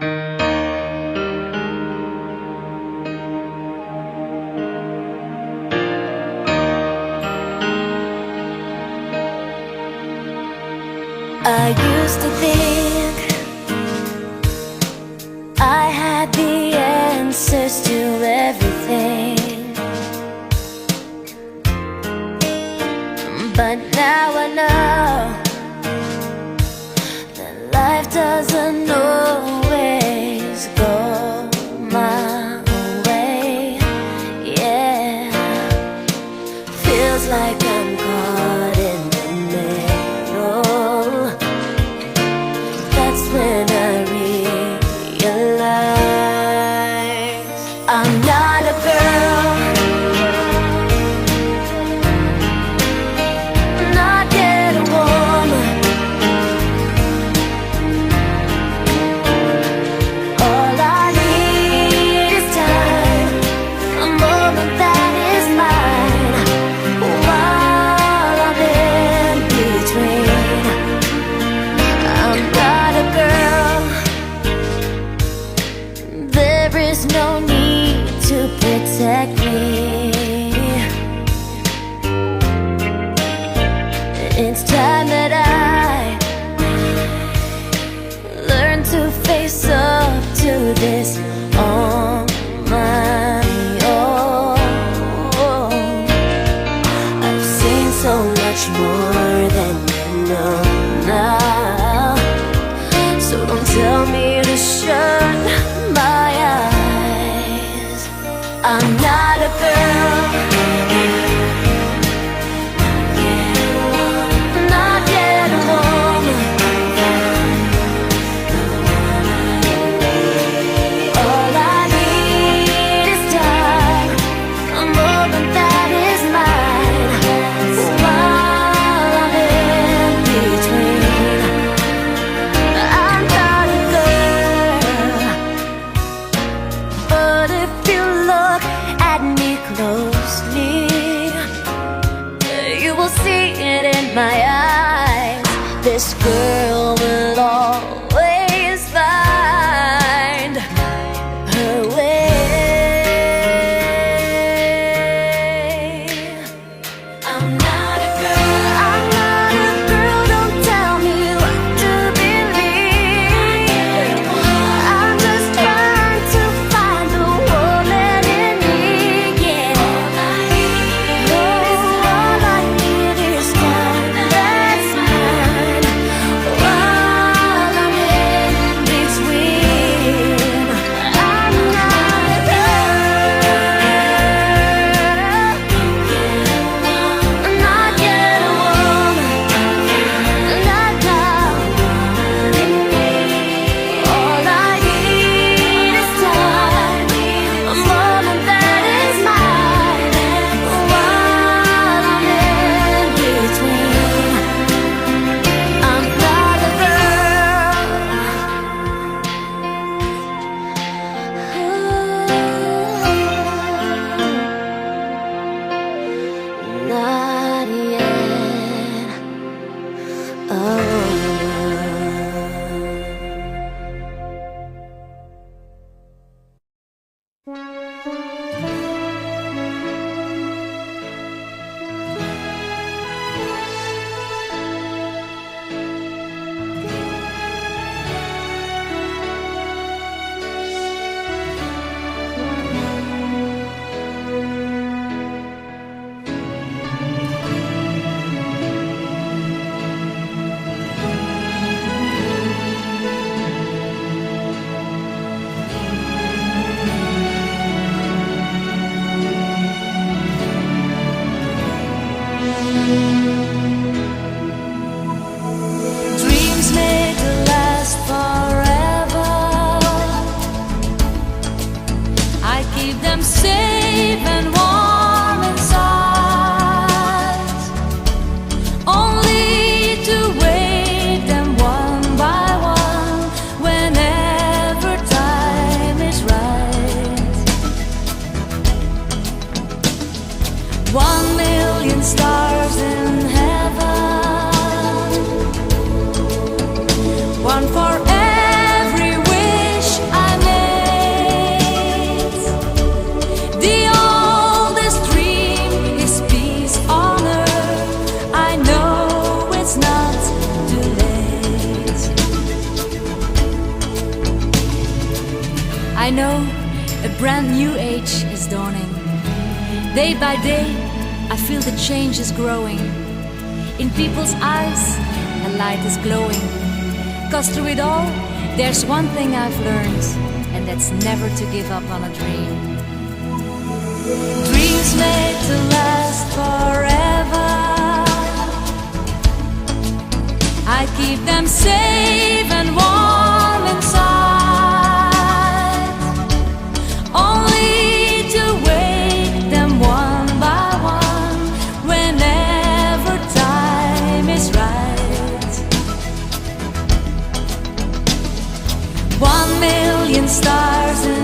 I used to think I had the answers to everything, but now I know that life doesn't always go my way. Yeah, feels like I'm caught in the middle. That's when I realize I'm not a girl, not yet a woman. All I need is time, a moment that is mine, while I'm in between. I'm not a girl, there is no need to protect me. It's time that I learn to face up to this on my own. I've seen so much more than you know now, so don't tell me to shut my eyes. I'm not a girl, not yet a woman. All I need is time, a moment that is mine, while I'm in between. I'm not a girl, I know a brand new age is dawning. Day by day, I feel the change is growing. In people's eyes, a light is glowing. 'Cause through it all, there's one thing I've learned, and that's never to give up on a dream. Dreams made to last forever, I keep them safe and warm inside, only to wake them one by one whenever time is right. 1 million stars in